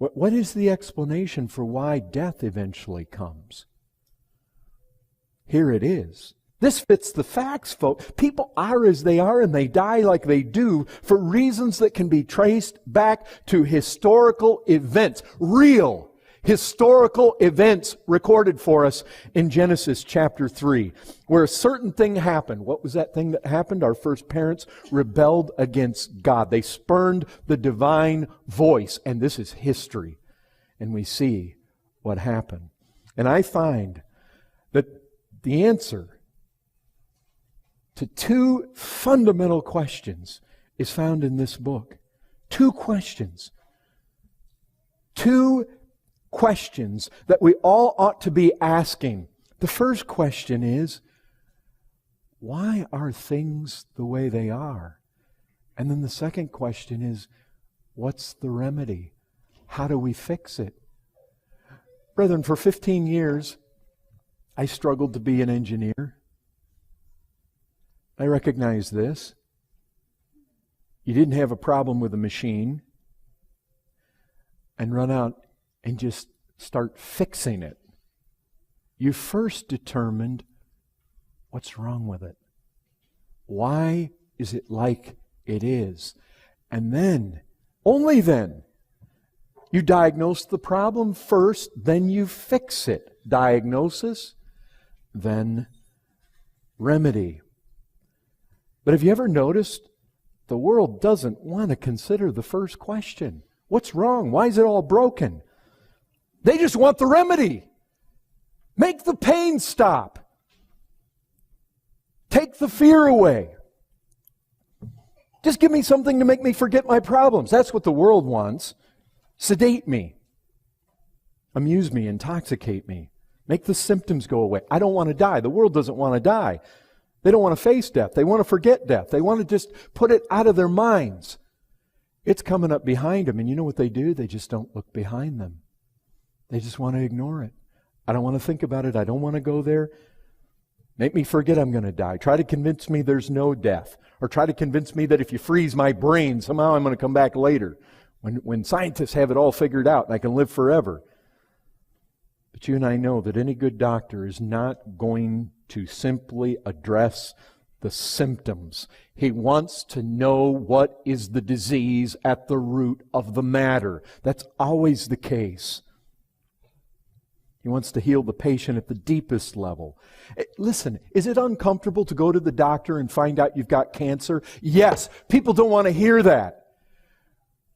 What is the explanation for why death eventually comes? Here it is. This fits the facts, folks. People are as they are and they die like they do for reasons that can be traced back to historical events. Real historical events recorded for us in Genesis chapter 3, where a certain thing happened. What was that thing that happened? Our first parents rebelled against God. They spurned the divine voice. And this is history. And we see what happened. And I find that the answer to two fundamental questions is found in this book. Two questions. Two questions that we all ought to be asking. The first question is, why are things the way they are? And then the second question is, what's the remedy? How do we fix it? Brethren, for 15 years, I struggled to be an engineer. I recognize this. You didn't have a problem with a machine and run out and just start fixing it. You first determined what's wrong with it. Why is it like it is? And then, only then, you diagnose the problem first, then you fix it. Diagnosis, then remedy. But have you ever noticed the world doesn't want to consider the first question? What's wrong? Why is it all broken? They just want the remedy. Make the pain stop. Take the fear away. Just give me something to make me forget my problems. That's what the world wants. Sedate me. Amuse me. Intoxicate me. Make the symptoms go away. I don't want to die. The world doesn't want to die. They don't want to face death. They want to forget death. They want to just put it out of their minds. It's coming up behind them. And you know what they do? They just don't look behind them. They just want to ignore it. I don't want to think about it. I don't want to go there. Make me forget I'm going to die. Try to convince me there's no death. Or try to convince me that if you freeze my brain, somehow I'm going to come back later. When scientists have it all figured out and I can live forever. But you and I know that any good doctor is not going to simply address the symptoms. He wants to know what is the disease at the root of the matter. That's always the case. He wants to heal the patient at the deepest level. Listen, is it uncomfortable to go to the doctor and find out you've got cancer? Yes, people don't want to hear that.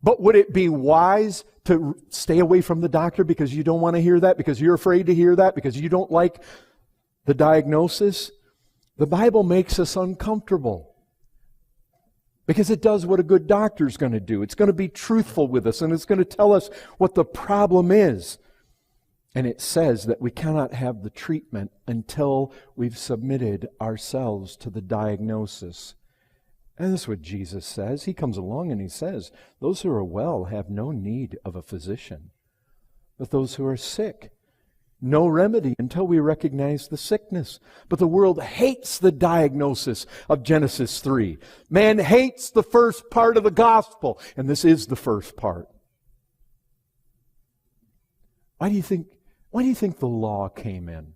But would it be wise to stay away from the doctor because you don't want to hear that, because you're afraid to hear that, because you don't like the diagnosis? The Bible makes us uncomfortable because it does what a good doctor is going to do. It's going to be truthful with us, and it's going to tell us what the problem is. And it says that we cannot have the treatment until we've submitted ourselves to the diagnosis. And that's what Jesus says. He comes along and He says, those who are well have no need of a physician, but those who are sick, no remedy until we recognize the sickness. But the world hates the diagnosis of Genesis 3. Man hates the first part of the gospel, and this is the first part. Why do you think the law came in?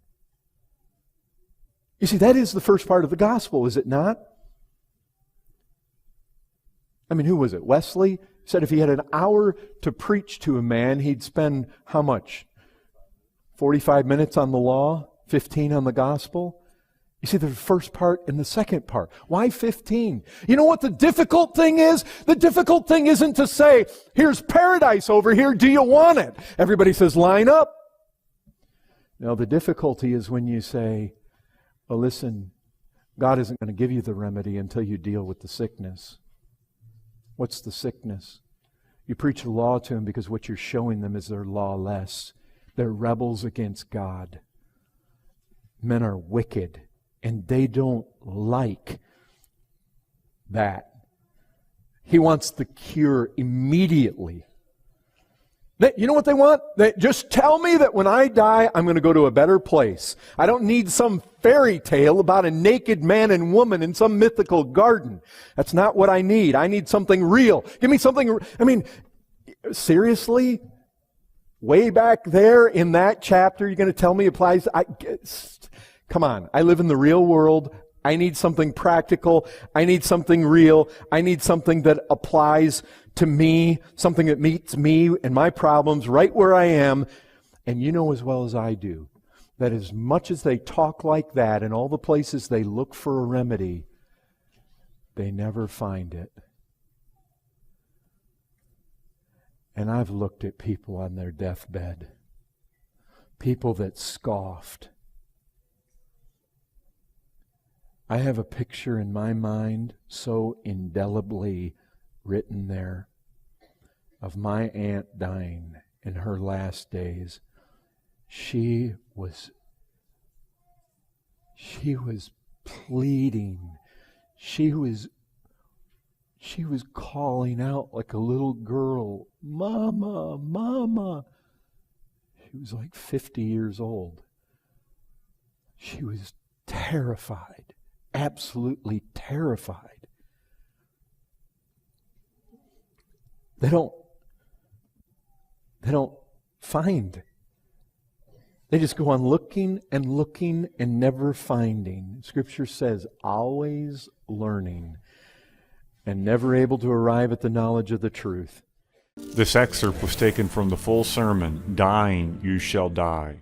You see, that is the first part of the gospel, is it not? I mean, who was it? Wesley said if he had an hour to preach to a man, he'd spend how much? 45 minutes on the law, 15 on the gospel. You see, the first part and the second part. Why 15? You know what the difficult thing is? The difficult thing isn't to say, here's paradise over here, do you want it? Everybody says, line up. No, the difficulty is when you say, well, listen, God isn't going to give you the remedy until you deal with the sickness. What's the sickness? You preach the law to them because what you're showing them is they're lawless. They're rebels against God. Men are wicked, and they don't like that. He wants the cure immediately. You know what they want? They just tell me that when I die, I'm going to go to a better place. I don't need some fairy tale about a naked man and woman in some mythical garden. That's not what I need. I need something real. Give me something. I mean, seriously? way back there in that chapter, you're going to tell me applies? Come on. I live in the real world. I need something practical. I need something real. I need something that applies to me, something that meets me and my problems right where I am. And you know as well as I do that as much as they talk like that in all the places they look for a remedy, they never find it. And I've looked at people on their deathbed, people that scoffed. I have a picture in my mind so indelibly written there of my aunt dying in her last days. She was pleading. She was calling out like a little girl, "Mama, Mama." She was like 50 years old. She was terrified, absolutely terrified. They don't find. They just go on looking and looking and never finding. Scripture says, always learning and never able to arrive at the knowledge of the truth. This excerpt was taken from the full sermon, Dying You Shall Die.